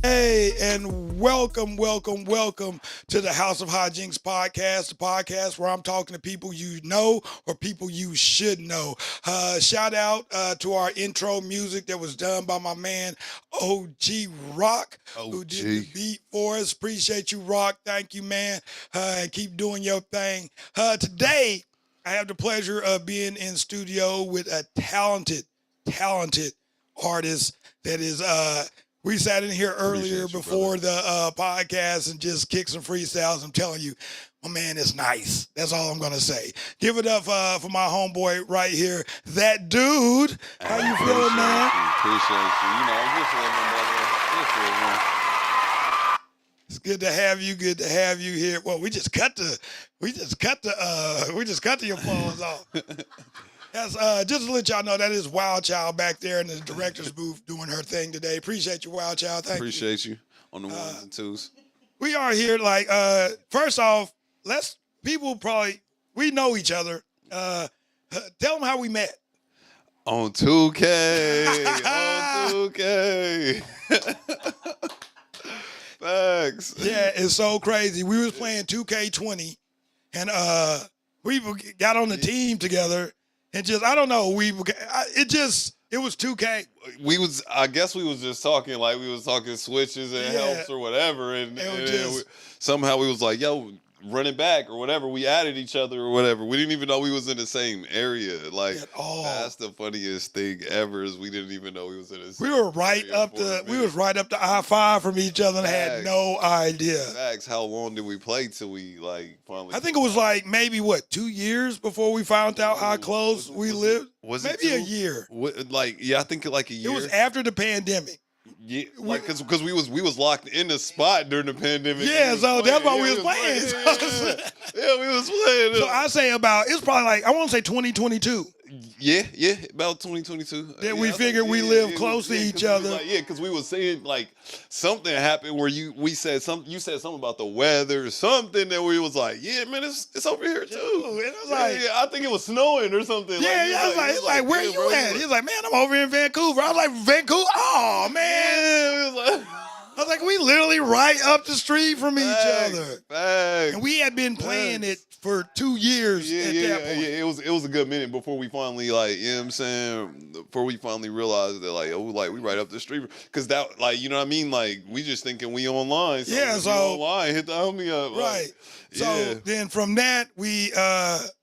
Hey, and welcome to the House of Hyjinx podcast, the podcast where I'm talking to people you know or people you should know. Shout out to our intro music that was done by my man OG Rock, who did the beat for us. Appreciate you, Rock. Thank you, man. And keep doing your thing. Today, I have the pleasure of being in studio with a talented artist that is we sat in here earlier before the podcast and just kicked some freestyles. I'm telling you, my man is nice. That's all I'm gonna say. Give it up for my homeboy right here, ThtDude. How you feeling, man? Appreciate you. You know, just living, brother. It's good to have you. Good to have you here. Well, we just cut the your phones off. Yes, just to let y'all know, that is Wild Child back there in the director's booth doing her thing today. Appreciate you, Wild Child. Thank you. Appreciate you on the ones and twos. We are here, like, first off, we know each other. Tell them how we met. On 2K. On 2K. Facts. Yeah, it's so crazy. We was playing 2K20, and we got on the team together. And just, I don't know, it was 2K. I guess we was just talking, like we was talking switches and helps or whatever. And somehow we was like, yo, running back or whatever. We added each other or whatever. We didn't even know we was in the same area. Like, that's the funniest thing ever is we didn't even know we was in the same area. We was right up the I-5 from each other and had no idea. Facts. How long did we play till we, like, finally... I think it was like maybe, 2 years before we found out how close we lived? Was it maybe a year. I think like a year. It was after the pandemic. Yeah, like because we was locked in the spot during the pandemic. Yeah, so that's why we was playing. Yeah, we was playing. So I say it's probably like, I want to say 2022. Yeah, about 2022. That we figured we live close to each other. Because we was saying like something happened where you said something about the weather or something that we was like, yeah, man, it's over here too. And it was like, I think it was snowing or something. It's like where you at? He's like, man, I'm over in Vancouver. I was like, Vancouver? Oh man. I was like, we literally right up the street from each other. Facts. And we had been playing it for 2 years at that point. Yeah, it was a good minute before we finally, like, you know what I'm saying? Before we finally realized that, like, we right up the street. Because that, like, you know what I mean? Like, we just thinking we online. So online, hit the homie up. Right. So then from that, we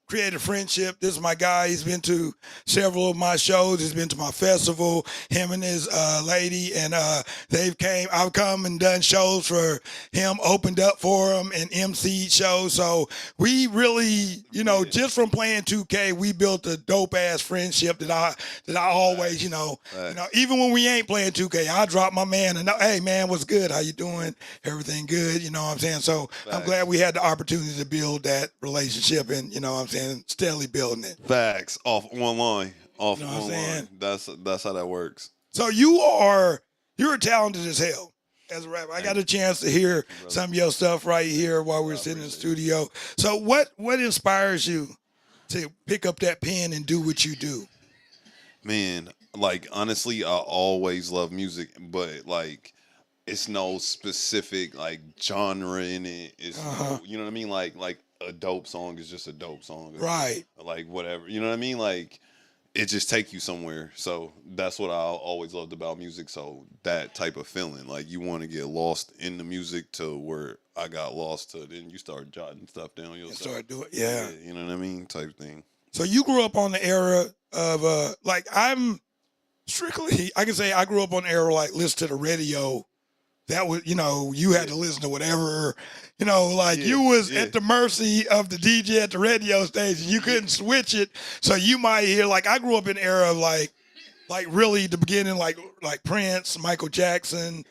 created a friendship. This is my guy. He's been to several of my shows. He's been to my festival, him and his lady, and I've come and done shows for him, opened up for him, and emceed shows. So we really, just from playing 2K, we built a dope-ass friendship that I always, even when we ain't playing 2K, I drop my man and, hey, man, what's good? How you doing? Everything good? You know what I'm saying? So I'm glad we had the opportunity to build that relationship and, and steadily building it. Facts. Online. That's how that works. So you're talented as hell as a rapper. I got a chance to hear some of your stuff right here while we were sitting in the studio. So what inspires you to pick up that pen and do what you do? Man, like honestly, I always love music, but like it's no specific like genre in it. It's you know what I mean? Like a dope song is just a dope song. Right. Like whatever. You know what I mean? Like it just take you somewhere. So that's what I always loved about music. So that type of feeling, like you want to get lost in the music to where I got lost to, then you start jotting stuff down. You'll start doing yeah. You know what I mean? Type thing. So you grew up on the era of I can say I grew up on the era like listen to the radio. That was, you had to listen to whatever, you was at the mercy of the DJ at the radio station. You couldn't switch it. So you might hear, like, I grew up in the era of like really the beginning, like Prince, Michael Jackson,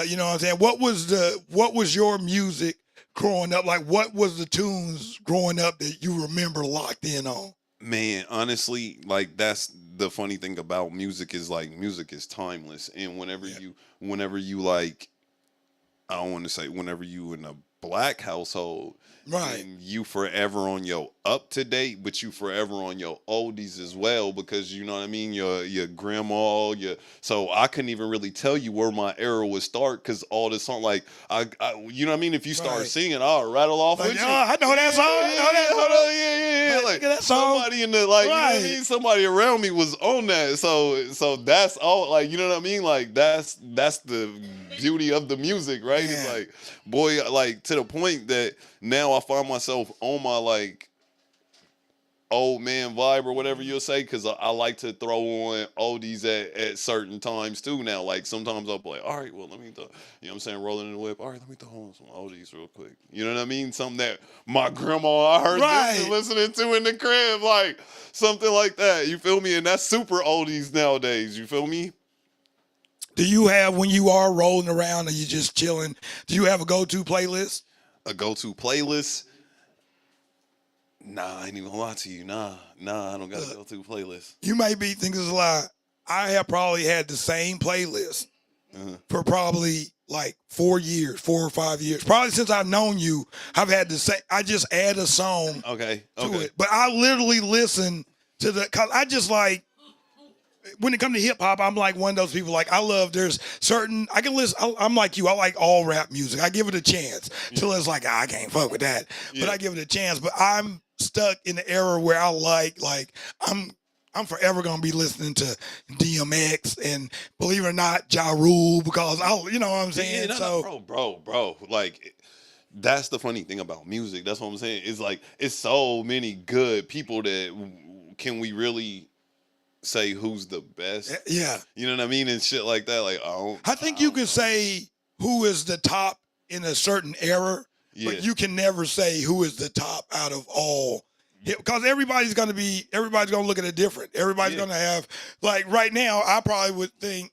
you know what I'm saying? What was your music growing up? Like, what was the tunes growing up that you remember locked in on? Man, honestly, like that's the funny thing about music is like music is timeless, and whenever you like, I don't want to say whenever you in a black household, Right. and you forever on your up to date, but you forever on your oldies as well, because you know what I mean. Your grandma, so I couldn't even really tell you where my era would start because all this song, like I, you know what I mean. If you start Right. singing, I'll rattle off Like, with oh, you. I know that song. I know that song. Yeah. Like, Like that song. somebody in the like, you know what I Right. mean. Somebody around me was on that, so that's all. Like you know what I mean. Like that's the beauty of the music, right? Yeah. It's like, boy, like to the point that now I find myself on my like old man vibe or whatever you'll say, because I like to throw on oldies at certain times too now. Like sometimes I'll be like, all right, well let me throw, you know what I'm saying, rolling in the whip, all right, let me throw on some oldies real quick. You know what I mean? Something that my grandma, I heard this and listening to in the crib, like something like that. You feel me? And that's super oldies nowadays. You feel me? Do you have, when you are rolling around and you just chilling, do you have a go-to playlist? A go-to playlist? Nah, I ain't even gonna lie to you. Nah, I don't got a go-to playlist. You may be thinking it's a lie. I have probably had the same playlist for probably like 4 or 5 years. Probably since I've known you, I've had the same. I just add a song to it. But I literally listen to cause I just like, when it comes to hip hop, I'm like one of those people. Like I love. There's certain I can listen. I'm like you. I like all rap music. I give it a chance till it's like I can't fuck with that. But I give it a chance. But I'm stuck in the era where I like I'm forever gonna be listening to DMX and, believe it or not, Ja Rule, because you know what I'm saying. Bro, like that's the funny thing about music. That's what I'm saying. It's like it's so many good people that can we really say who's the best? Yeah. You know what I mean? And shit like that. Like, I think you can say who is the top in a certain era, but you can never say who is the top out of all. Because everybody's going to look at it different. Everybody's going to have, like right now, I probably would think,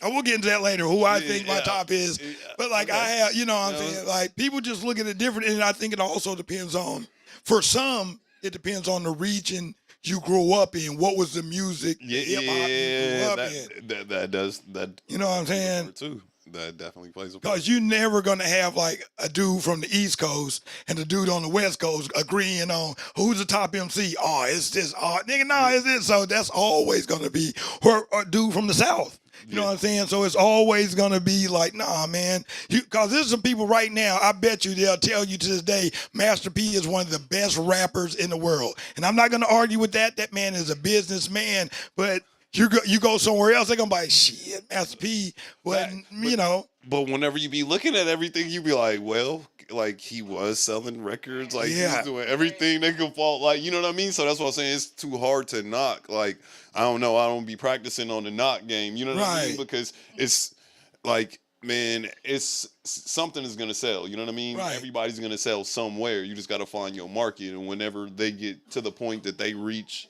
and we'll get into that later, who I think my top is. But like I have, you know what I'm saying? Like people just look at it different. And I think it also depends on, for some, it depends on the region you grew up in. What was the music, hip hop you grew up in? That does. You know what I'm saying? Too. That definitely plays a part. Because you're never going to have like a dude from the East Coast and the dude on the West Coast agreeing on who's the top MC. Oh, it's this. Oh, nigga, no, it's this. So that's always going to be a dude from the South. You know what I'm saying? So it's always going to be like, nah, man. Because there's some people right now, I bet you they'll tell you to this day, Master P is one of the best rappers in the world. And I'm not going to argue with that. That man is a businessman. But you go somewhere else, they're going to be like, shit, Master P. You know. But whenever you be looking at everything, you be like, well, like he was selling records. Like he was doing everything that could fall. Like, you know what I mean? So that's what I'm saying. It's too hard to knock. Like, I don't know. I don't be practicing on the knock game. You know what I mean? Because it's like, man, it's something is gonna sell. You know what I mean? Right. Everybody's gonna sell somewhere. You just gotta find your market. And whenever they get to the point that they reach,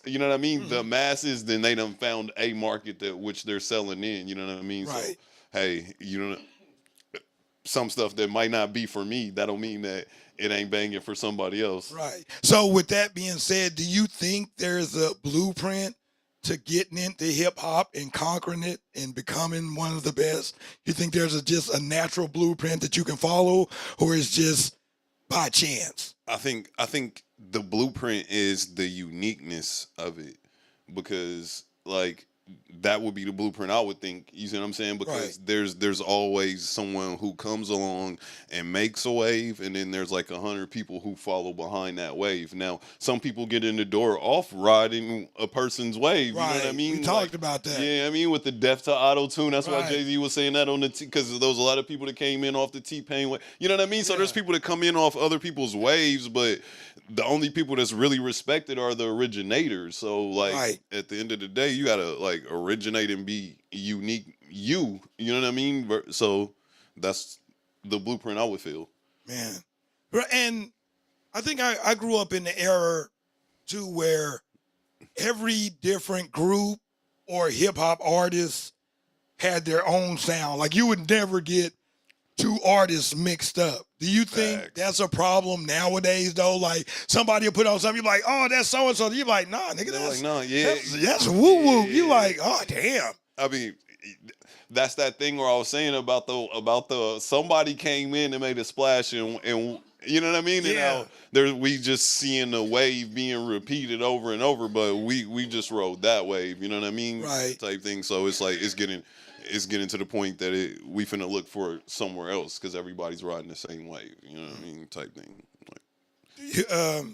you know what I mean, the masses, then they done found a market that which they're selling in. You know what I mean? Right. So hey, you know, some stuff that might not be for me, that don't mean that it ain't banging for somebody else. Right. So with that being said, do you think there's a blueprint to getting into hip hop and conquering it and becoming one of the best? You think there's just a natural blueprint that you can follow, or is just by chance? I think the blueprint is the uniqueness of it, because like that would be the blueprint, I would think. You see what I'm saying? Because there's always someone who comes along and makes a wave, and then there's like 100 people who follow behind that wave. Now, some people get in the door off riding a person's wave. You know what I mean? We talked about that. Yeah, I mean, with the death to auto-tune. That's why Jay-Z was saying that on the because there was a lot of people that came in off the T-Pain wave. You know what I mean? So there's people that come in off other people's waves, but the only people that's really respected are the originators. So like at the end of the day, you gotta like originate and be unique. You know what I mean? So that's the blueprint I would feel. Man, and I think I grew up in the era too where every different group or hip hop artist had their own sound. Like you would never get two artists mixed up. Do you think Facts. that's a problem nowadays though? Like somebody will put on something, you're like, oh, that's so and so. You're like, nah, nigga, that's like, no, yeah, that's woo woo. Yeah. You like, oh damn. I mean, that's that thing where I was saying about the somebody came in and made a splash and you know what I mean? Yeah. And we just seeing the wave being repeated over and over, but we just rode that wave, you know what I mean? Right. Type thing. So it's like it's getting to the point that we finna look for it somewhere else because everybody's riding the same wave, you know what I mean? Type thing. Like,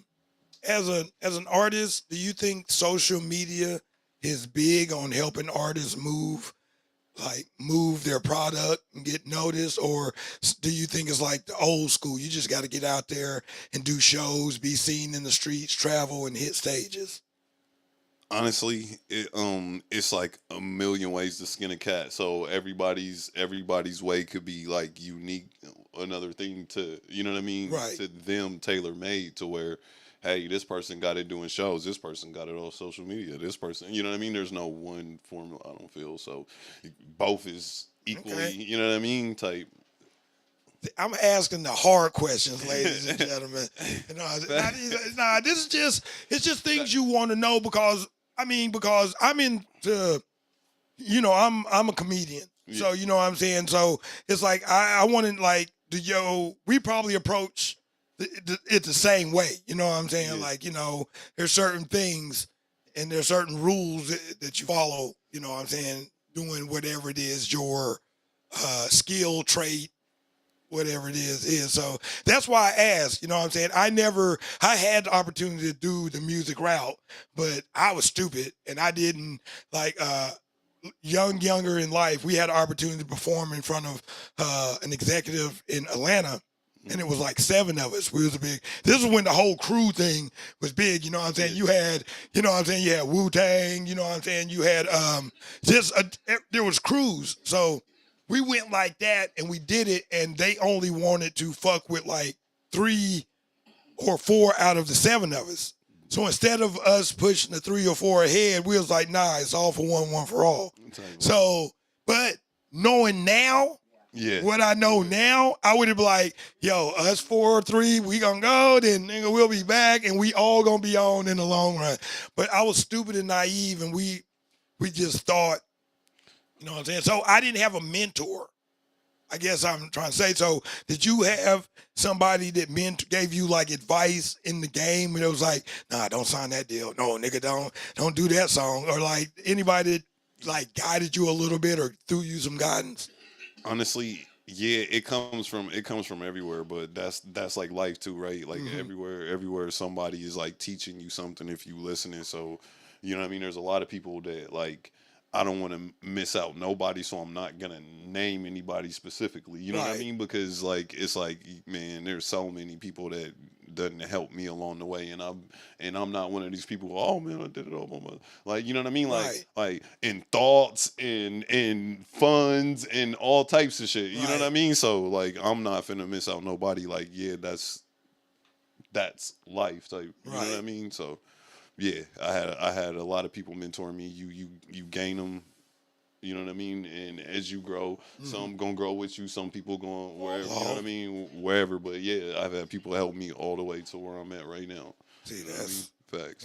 as an artist, do you think social media is big on helping artists move their product and get noticed, or do you think it's like the old school? You just got to get out there and do shows, be seen in the streets, travel, and hit stages. honestly, it's like a million ways to skin a cat. So everybody's way could be like unique, another thing to, you know what I mean? Right. To them, tailor made to where, hey, this person got it doing shows. This person got it on social media. This person, you know what I mean? There's no one formula, I don't feel. So both is equally, Okay. you know what I mean? Type. I'm asking the hard questions, ladies and gentlemen. This is just things you want to know because I'm into, I'm a comedian. Yeah. So, you know what I'm saying? So it's like, I want to like, we probably approach it the same way. You know what I'm saying? Yeah. Like, there's certain things and there's certain rules that you follow, you know what I'm saying? Doing whatever it is, your skill, trait, whatever it is. So that's why I asked, you know what I'm saying? I had the opportunity to do the music route, but I was stupid and I didn't like, younger in life, we had the opportunity to perform in front of an executive in Atlanta. And it was like 7 of us. This is when the whole crew thing was big, you know what I'm saying? You had, you had Wu-Tang, you know what I'm saying? You had, there was crews. So we went like that and we did it, and they only wanted to fuck with like 3 or 4 out of the 7 of us. So instead of us pushing the 3 or 4 ahead, we was like, nah, it's all for one for all. So, but knowing now, what I know now, I would have been like, yo, us 4 or 3, we gonna go, then nigga, we'll be back, and we all gonna be on in the long run. But I was stupid and naive, and we just thought, you know what I'm saying? So I didn't have a mentor. I guess I'm trying to say. So did you have somebody that gave you like advice in the game, and it was like, nah, don't sign that deal. No, nigga, don't do that song, or like anybody that like guided you a little bit or threw you some guidance? Honestly, yeah, it comes from everywhere, but that's like life too, right? Like everywhere somebody is like teaching you something if you listening. So, you know what I mean? There's a lot of people that like, I don't want to miss out nobody, so I'm not gonna name anybody specifically. You know what I mean? Because like it's like, man, there's so many people that doesn't help me along the way, and I'm not one of these people. Oh man, I did it all by myself. Like, you know what I mean? Like in thoughts and funds and all types of shit. You know what I mean? So like, I'm not finna miss out nobody. Like, yeah, that's life type. You know what I mean? So. Yeah, I had a lot of people mentoring me. You gain them, you know what I mean. And as you grow, some gonna grow with you. Some people going wherever, you know what I mean, wherever. But yeah, I've had people help me all the way to where I'm at right now. See, facts.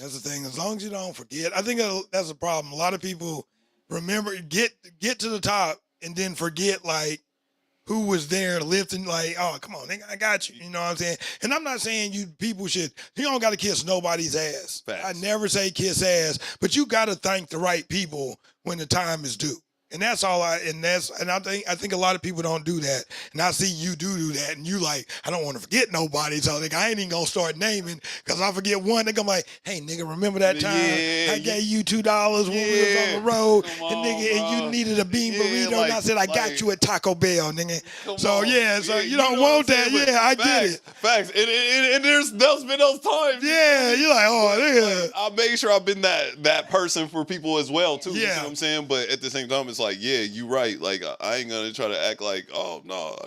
That's the thing. As long as you don't forget, I think that's a problem. A lot of people remember get to the top and then forget like who was there lifting, like, oh, come on, nigga, I got you. You know what I'm saying? And I'm not saying you don't got to kiss nobody's ass. Facts. I never say kiss ass, but you got to thank the right people when the time is due. And that's all I think a lot of people don't do that. And I see you do that. And you like, I don't want to forget nobody. So like, I ain't even going to start naming because I forget one. Nigga, I'm like, hey, nigga, remember that time I gave you $2 when we was on the road? And you needed a bean burrito. And I said, I got you at Taco Bell, nigga. So you don't want that. Yeah, I get it. Facts. And there's been those times. Yeah, you're like, oh, nigga. I made sure I've been that person for people as well, too. Yeah. You know what I'm saying? But at the same time, it's like, yeah, you right. Like, I ain't gonna try to act like, oh no,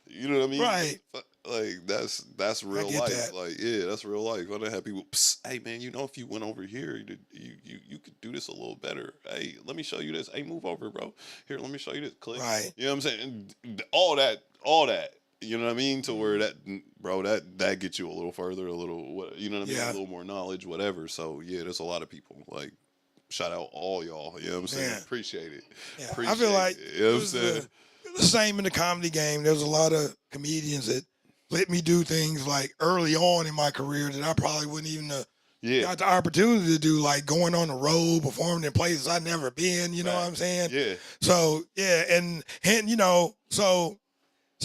you know what I mean? Right. Like that's real life. That. Like yeah, that's real life. I done have people. Hey man, you know if you went over here, you could do this a little better. Hey, let me show you this. Hey, move over, bro. Here, let me show you this. Click. Right. You know what I'm saying? And all that. You know what I mean? To where that, bro, that gets you a little further, a little, you know what I mean? A little more knowledge, whatever. So yeah, there's a lot of people like. Shout out all y'all. You know what I'm saying? Appreciate it. Yeah. Appreciate I feel like it. You know what I'm saying? The same in the comedy game. There's a lot of comedians that let me do things like early on in my career that I probably wouldn't even got the opportunity to do, like going on the road, performing in places I've never been. You know what I'm saying? Yeah. So yeah, and you know, so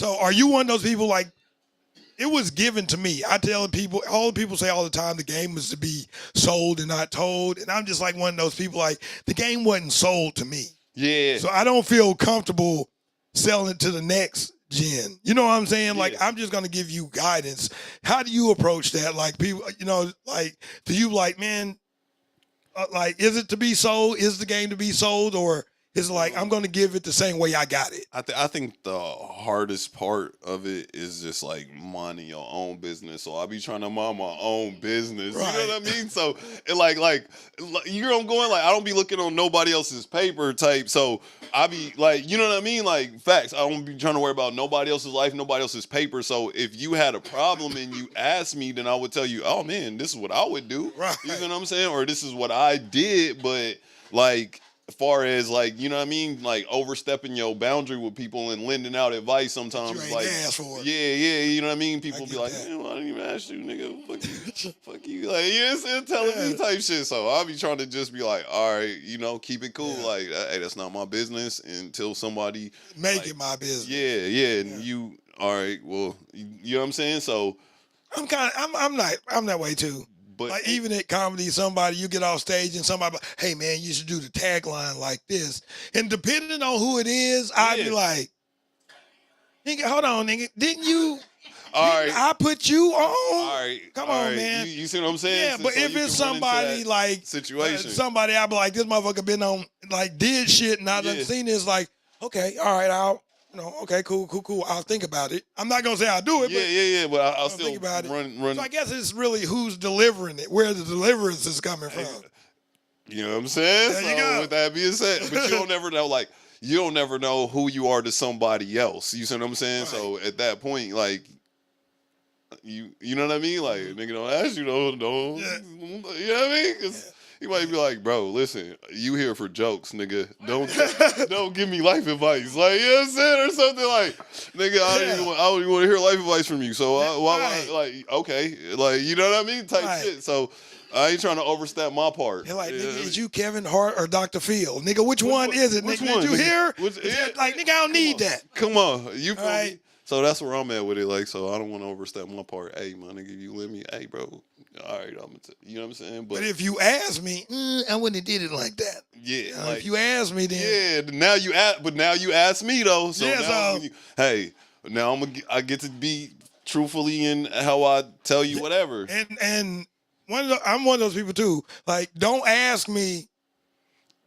are you one of those people like? It was given to me. I tell people, all the people say all the time, the game was to be sold and not told. And I'm just like one of those people, like, the game wasn't sold to me. Yeah. So I don't feel comfortable selling it to the next gen. You know what I'm saying? Like, I'm just going to give you guidance. How do you approach that? Like, people, you know, like, do you like, man, like, is it to be sold? Is the game to be sold? Or is it like, I'm going to give it the same way I got it? I think the hardest part of it is just like minding your own business. So I be trying to mind my own business. Right. You know what I mean? So it like you're going like I don't be looking on nobody else's paper type. So I be like, you know what I mean? Like facts. I don't be trying to worry about nobody else's life, nobody else's paper. So if you had a problem and you asked me, then I would tell you, oh man, this is what I would do. Right. You know what I'm saying? Or this is what I did. But like, as far as like, you know what I mean, like overstepping your boundary with people and lending out advice sometimes, like, yeah, you know what I mean. People be like, man, I didn't even ask you, nigga, fuck you, like, you know what I'm saying, telling me type shit. So I'll be trying to just be like, all right, you know, keep it cool, like, hey, that's not my business until somebody make it my business. Yeah, and you, all right, well, you know what I'm saying. So I'm that way too. But like even at comedy, somebody, you get off stage and somebody like, hey man, you should do the tagline like this. And depending on who it is, I'd be like, nigga, hold on, nigga. I put you on? All right. Come on, man. You see what I'm saying? Yeah, but so if it's somebody like situation, somebody I'd be like, this motherfucker been on, like did shit and I done seen this, like, okay, all right, okay, cool. I'll think about it. I'm not gonna say I'll do it. But I'll still think about run. So I guess it's really who's delivering it, where the deliverance is coming from. You know what I'm saying? There you go. With that being said, but you don't never know, like, you don't never know who you are to somebody else. You see what I'm saying? Right. So at that point, like, you know what I mean? Like, nigga don't ask you, don't. Yeah. You know what I mean? Cause he might be like, bro, listen, you here for jokes, nigga. Don't give me life advice. Like, you know what I'm saying? Or something like, nigga, I don't even want to hear life advice from you. So, why, like, okay. Like, you know what I mean? Type shit. So, I ain't trying to overstep my part. You're like, nigga, is you Kevin Hart or Dr. Phil? Nigga, which one is it, nigga? Did you hear? Like, nigga, I don't need that. Come on. You feel me? So, that's where I'm at with it. Like, so I don't want to overstep my part. Hey, my nigga, you let me, hey, bro. All right, you know what I'm saying? But if you ask me, I wouldn't have did it like that. Yeah. Like, if you ask me, then now you ask me though. So hey, now I get to be truthfully in how I tell you whatever. And I'm one of those people too. Like, don't ask me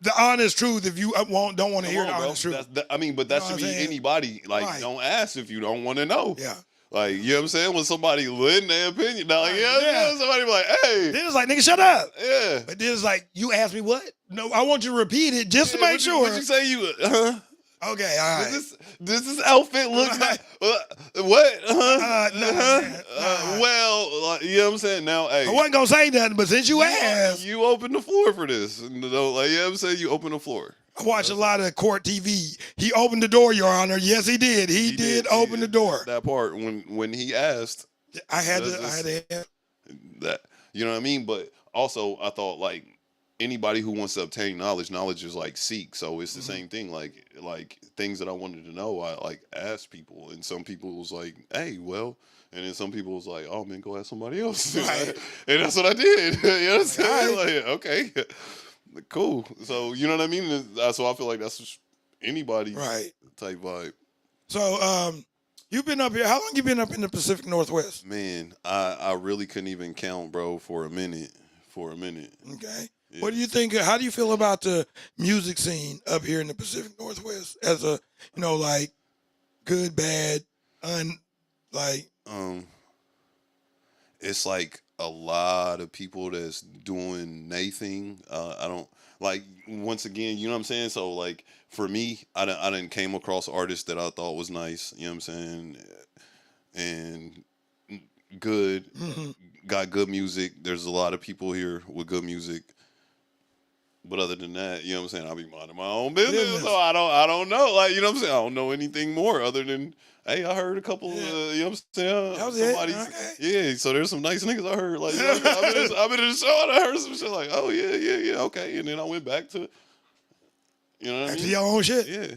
the honest truth if you don't want to hear the honest truth. But that should be anybody. Like, don't ask if you don't want to know. Yeah. Like, you know what I'm saying? When somebody lend their opinion, now, like, somebody be like, hey. Then it's like, nigga, shut up. Yeah. But then it's like, you asked me what? No, I want you to repeat it just to make sure. What you say Okay, all right. Does this outfit look like, what? Well, you know what I'm saying? Now, hey. I wasn't going to say nothing, but since you asked. You open the floor for this. Like, you know what I'm saying? You open the floor. I watch a lot of court TV. He opened the door, Your Honor. Yes, he did. He did open the door. That part when he asked, I had to. That, you know what I mean. But also, I thought like anybody who wants to obtain knowledge is like seek. So it's the same thing. Like things that I wanted to know, I like asked people, and some people was like, hey, well. And then some people was like, oh man, go ask somebody else. Right. And that's what I did. You know what I'm saying? Like, okay. Cool. So, you know what I mean? So I feel like that's just anybody type vibe. So, you've been up here. How long you been up in the Pacific Northwest? Man, I really couldn't even count, bro, for a minute. Okay. Yeah. What do you think? How do you feel about the music scene up here in the Pacific Northwest as a, like good, bad, It's like a lot of people that's doing anything. I don't like once again, you know what I'm saying? So like for me, I didn't came across artists that I thought was nice, you know what I'm saying? And good, Mm-hmm. got good music. There's a lot of people here with good music. But other than that, you know what I'm saying? I'll be minding my own business. So I don't know. Like, you know what I'm saying? I don't know anything more other than, hey, I heard a couple, you know what I'm saying? That was Somebody, okay. yeah, so there's some nice niggas I heard. Like, you know, I've been in the show and I heard some shit like, oh, yeah, okay. And then I went back to, you know what I mean? To your own shit? Yeah.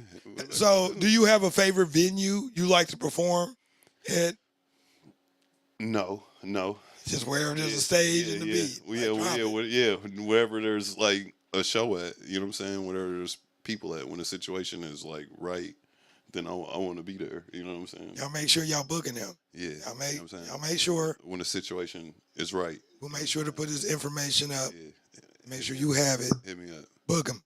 So, do you have a favorite venue you like to perform at? No. Just wherever there's a stage and the beat. Wherever there's like a show at, you know what I'm saying? Wherever there's people at, when the situation is like right, then I want to be there. You know what I'm saying? Y'all make sure y'all booking them. Yeah. Y'all make sure. When the situation is right. We'll make sure to put his information up. Yeah. Make sure you have it. Hit me up. Book him.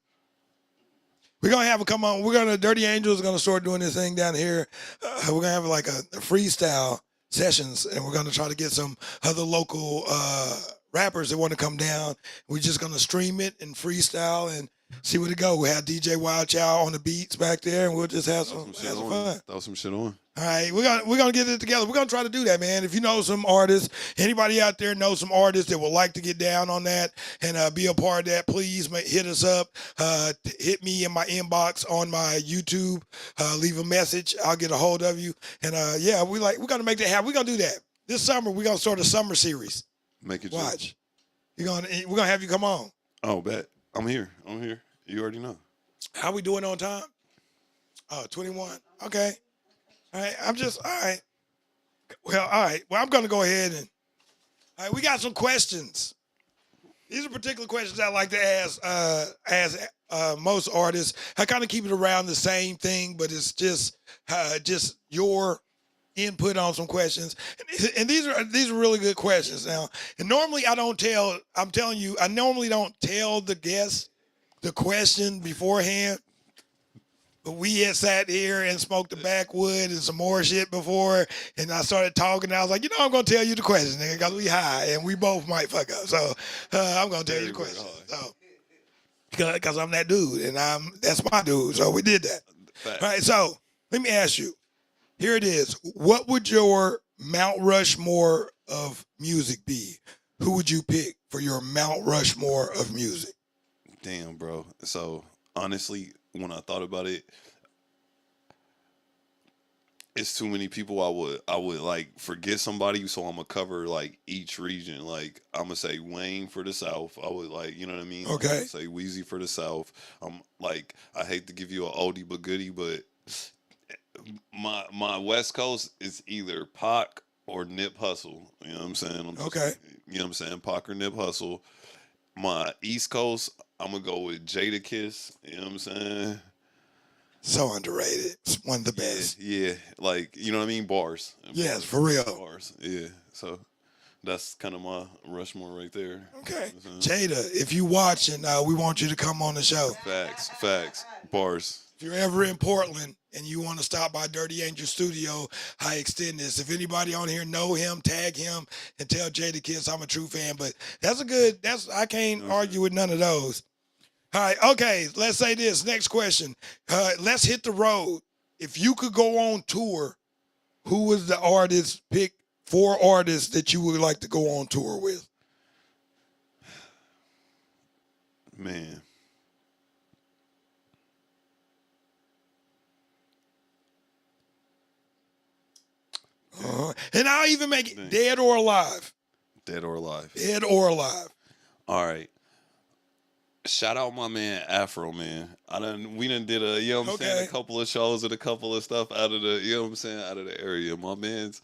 We're going to have him come on. Dirty Angels going to start doing this thing down here. We're going to have like a freestyle sessions, and we're going to try to get some other local rappers that want to come down. We're just going to stream it and freestyle and see where it go. We have DJ Wild Child on the beats back there, and we'll just have some fun. Throw some shit on. All right, we're gonna get it together. We're gonna try to do that, man. If you know some artists, anybody out there knows some artists that would like to get down on that and be a part of that, please hit us up. Hit me in my inbox on my YouTube. Leave a message. I'll get a hold of you. And we're gonna make that happen. We're gonna do that this summer. We're gonna start a summer series. Make it watch. We're gonna have you come on. Oh, bet. I'm here. You already know. How we doing on time? 21. Okay. All right, all right. Well, all right. Well, I'm going to go ahead and, all right, we got some questions. These are particular questions I like to ask most artists. I kind of keep it around the same thing, but it's just your input on some questions. And these are really good questions now. And normally I normally don't tell the guests the question beforehand. But we had sat here and smoked the backwood and some more shit before, and I started talking, and I was like, I'm going to tell you the question, nigga, because we high, and we both might fuck up. So I'm going to tell you the question. So, because I'm that dude, and that's my dude, so we did that. Fact. All right, so let me ask you. Here it is. What would your Mount Rushmore of music be? Who would you pick for your Mount Rushmore of music? Damn, bro. So, honestly, when I thought about it, it's too many people. I would like forget somebody, so I'm gonna cover like each region. Like I'm gonna say Wayne for the South. I would like, you know what I mean? Okay. Say Weezy for the South. Like I hate to give you an oldie but goodie, but my West Coast is either Pac or Nip Hussle. You know what I'm saying? Okay. You know what I'm saying? Pac or Nip Hussle. My East Coast, I'm gonna go with Jadakiss. You know what I'm saying? So underrated. It's one of the best. Yeah, like, you know what I mean? Bars. Yes, for real. Bars. Yeah. So that's kind of my Rushmore right there. Okay. You know Jada, if you watching, we want you to come on the show. Facts. Bars. If you're ever in Portland and you want to stop by Dirty Angel Studio, I extend this. If anybody on here know him, tag him and tell Jadakiss I'm a true fan. But I can't argue with none of those. All right, okay, let's say this. Next question. Let's hit the road. If you could go on tour, who was the artist, pick 4 artists that you would like to go on tour with? Man. And I'll even make it dead or alive. Dead or alive. Dead or alive. All right. Shout out my man Afro, man. We done did a, you know what I'm saying, a couple of shows and a couple of stuff out of the, you know what I'm saying, out of the area. My man's,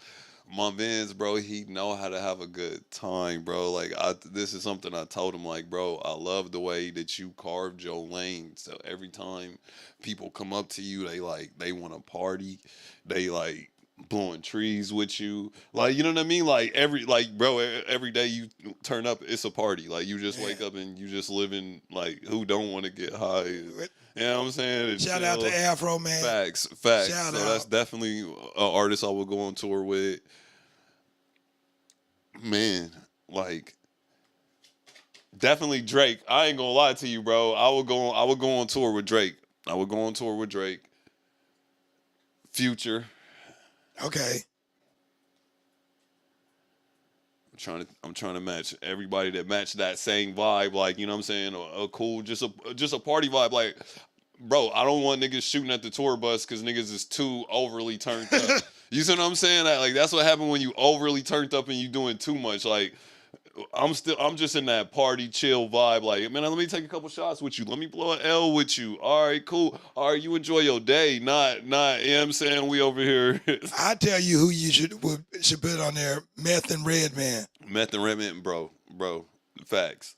bro, he know how to have a good time, bro. Like, this is something I told him, like, bro, I love the way that you carved your lane. So every time people come up to you, they want to party. They, like, blowing trees with you, like, you know what I mean, like every day you turn up, it's a party. Like, you just wake up and you just living, like, who don't want to get high, you know what I'm saying? Shout out to Afro, man. Facts. Shout so out. that's definitely an artist I would go on tour with. Man, like definitely Drake. I ain't gonna lie to you, bro. I would go on tour with Drake. I would go on tour with Drake. Future. Okay. I'm trying to match everybody that match that same vibe, like, you know what I'm saying? A cool, just a party vibe. Like, bro, I don't want niggas shooting at the tour bus because niggas is too overly turned up. You see what I'm saying? Like that's what happened when you overly turned up and you doing too much. Like I'm just in that party chill vibe. Like, man, let me take a couple shots with you. Let me blow an L with you. All right, cool. All right, you enjoy your day. Not, you know what I'm saying? We over here. I tell you who you should put on there: Meth and Redman. Meth and Redman, bro. Facts.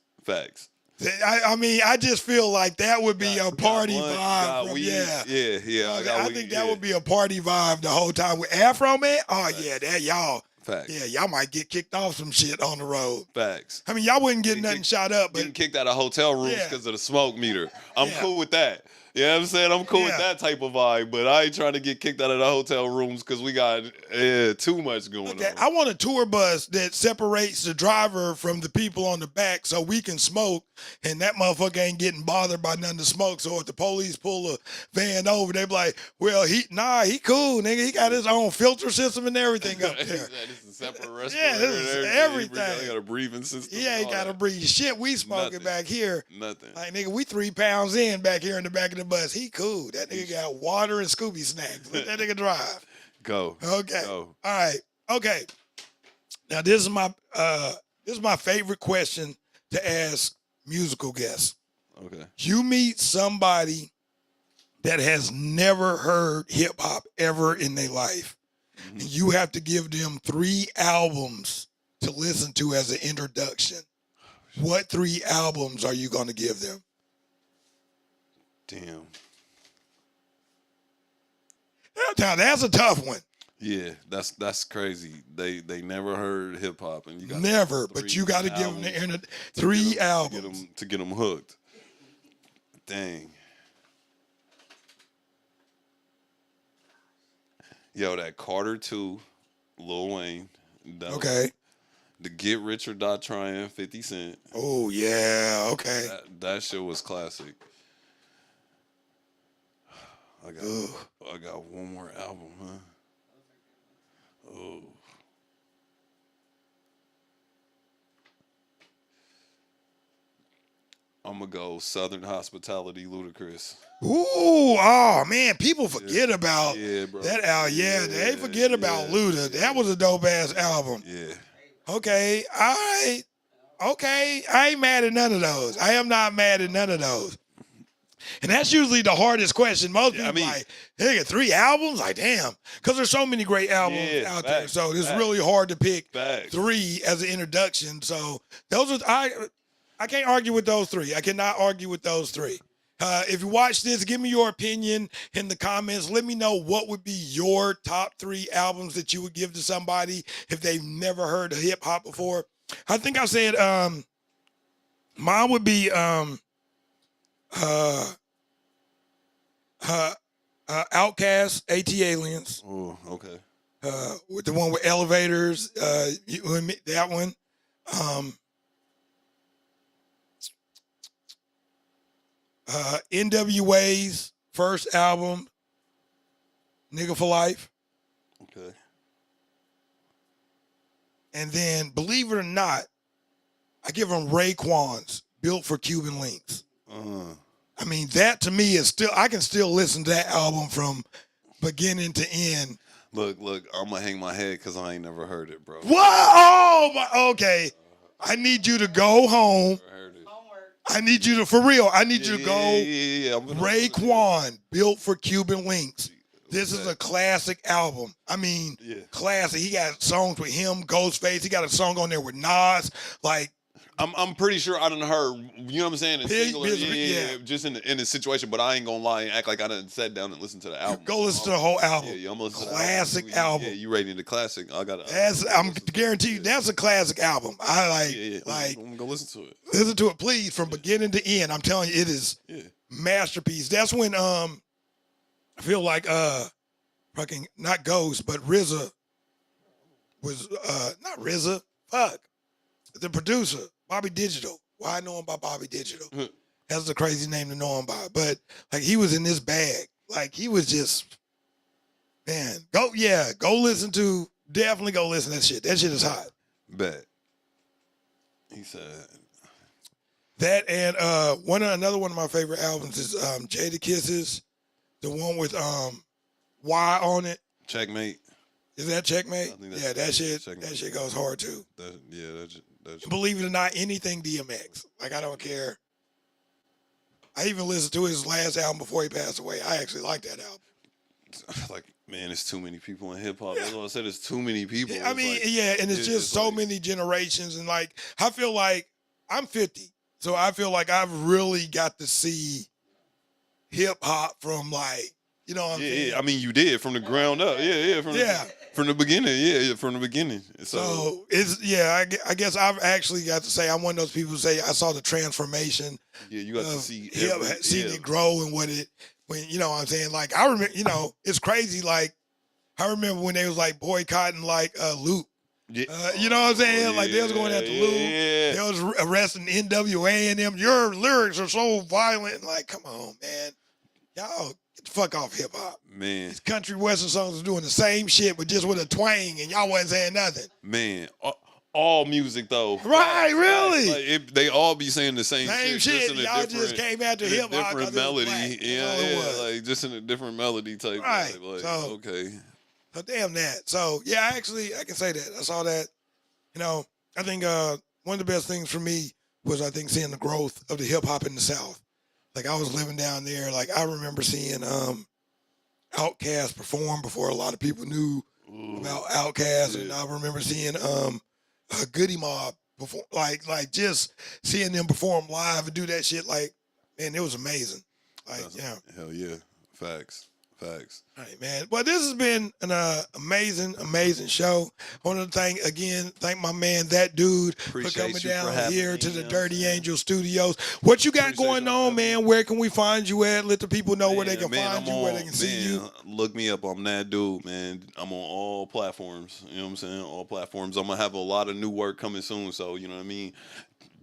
I mean, I just feel like that would be a party vibe. Yeah. I think that would be a party vibe the whole time with Afro Man. Oh yeah, that y'all. Facts. Yeah, y'all might get kicked off some shit on the road. Facts. I mean, y'all wouldn't get nothing shot up, but getting kicked out of hotel rooms because of the smoke meter. I'm cool with that. You know what I'm saying? I'm cool with that type of vibe, but I ain't trying to get kicked out of the hotel rooms because we got too much going on. I want a tour bus that separates the driver from the people on the back so we can smoke, and that motherfucker ain't getting bothered by none of the smoke. So if the police pull a van over, they be like, well, he cool, nigga. He got his own filter system and everything up there. This is a separate respirator. Yeah, this is everything. He got a breathing system. He ain't got to breathe shit. We smoking back here. Nothing. Like, nigga, we 3 pounds in back here in the back of the bus. He cool. That nigga got water and Scooby snacks. Let that nigga drive. Go. Okay. Go. All right. Okay. Now this is my favorite question to ask musical guests. Okay. You meet somebody that has never heard hip hop ever in their life, and you have to give them 3 albums to listen to as an introduction. What 3 albums are you going to give them? Damn. Now that's a tough one. Yeah, that's crazy. They never heard hip hop, and you got never, but you got to give them the 3 albums to get them hooked. Dang. Yo, that Carter 2, Lil Wayne. Okay. The Get Rich or Die Trying, 50 Cent. Oh yeah, okay. That shit was classic. I got one more album, huh? Oh. I'm gonna go Southern Hospitality, Ludacris. Ooh, oh man, people forget about bro. that album. Yeah, they forget about Luda. That was a dope ass album. Yeah. Okay, all right. Okay, I ain't mad at none of those. I am not mad at none of those. And that's usually the hardest question. Most people like, hey, 3 albums? Like, damn. Because there's so many great albums out there. So it's really hard to pick 3 as an introduction. So those are, I can't argue with those 3. I cannot argue with those 3. If you watch this, give me your opinion in the comments. Let me know what would be your top 3 albums that you would give to somebody if they've never heard of hip hop before. I think I said mine would be Outkast, AT-Aliens. Oh, okay. With the one with elevators, that one. NWA's first album, Nigga for Life. Okay. And then, believe it or not, I give them Raekwon's Built for Cuban Links. I mean, that to me is still, I can still listen to that album from beginning to end. Look, I'm going to hang my head because I ain't never heard it, bro. What? Oh, my, okay. I need you to go home. I need you to, for real, I need you to go. Raekwon, Built for Cuban Links. This is a classic album. I mean, classic. He got songs with him, Ghostface. He got a song on there with Nas. Like, I'm pretty sure I done heard, you know what I'm saying? Just in the situation, but I ain't gonna lie and act like I done sat down and listened to the album. Go listen to the whole album. Yeah, I'm gonna listen classic to the album. album. Yeah, you rating the classic. I'm guarantee you that's a classic album. I like. I'm gonna listen to it. Listen to it, please, from beginning to end. I'm telling you, it is masterpiece. That's when I feel like fucking not Ghost, but RZA was not RZA. fuck. The producer, Bobby Digital. Why I know him by Bobby Digital? That's the crazy name to know him by. But like he was in this bag. Like he was just, man. Definitely go listen to that shit. That shit is hot. Bet. He said that, and another one of my favorite albums is Jada Kisses, the one with Y on it. Checkmate. Is that Checkmate? Yeah, that shit. Checkmate. That shit goes hard too. That's believe it or not, anything DMX. Like I don't care. I even listened to his last album before he passed away. I actually like that album. Like, man, there's too many people in hip hop. That's what I said. There's too many people. Yeah, I mean, and it's just so many generations, and like I feel like I'm 50, so I feel like I've really got to see hip hop from like, you know what I'm saying? Yeah, I mean, you did from the ground up. From the beginning. Yeah, from the beginning. So it's I guess I've actually got to say I'm one of those people who say I saw the transformation. Yeah, you got to see seeing it grow and when you know what I'm saying. Like I remember, it's crazy. Like I remember when they was like boycotting like Luke. Yeah. You know what I'm saying? Like they was going after Luke. They was arresting NWA and them. Your lyrics are so violent. Like, come on, man. Y'all get the fuck off hip hop. Man. These country western songs are doing the same shit, but just with a twang, and y'all wasn't saying nothing. Man. All music though. Right, really? Like they all be saying the same shit. Just y'all just came after hip hop. Different melody. It like just in a different melody type. Right. Like, so, okay. So damn that. So yeah, I can say that. I saw that. I think one of the best things for me was seeing the growth of the hip hop in the South. Like I was living down there. Like I remember seeing Outkast perform before a lot of people knew about Outkast, and I remember seeing Goody Mob before, like just seeing them perform live and do that shit. Like, man, it was amazing. Like, hell yeah, facts. All right, man. Well, this has been an amazing show. I want to thank my man, ThtDude, for coming down here to the Dirty Angel Studios. What you got going on, man? Where can we find you at? Let the people know where they can find you, where they can see you. Look me up. I'm ThtDude, man. I'm on all platforms. You know what I'm saying? All platforms. I'm going to have a lot of new work coming soon, so you know what I mean?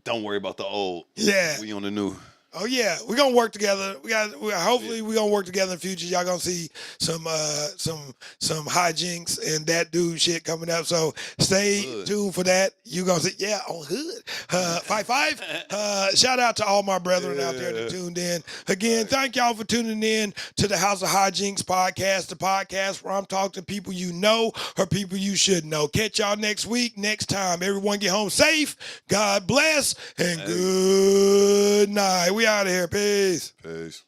Don't worry about the old. Yeah. We on the new. Oh yeah, we're gonna work together. Hopefully we're gonna work together in the future. Y'all gonna see some Hyjinx and ThtDude shit coming up. So stay tuned for that. You gonna see on Hood 5. Shout out to all my brethren out there that tuned in. Again, thank y'all for tuning in to the House of Hyjinx podcast, the podcast where I'm talking to people you know or people you should know. Catch y'all next week, next time. Everyone get home safe. God bless and good night. We out of here. Peace. Peace.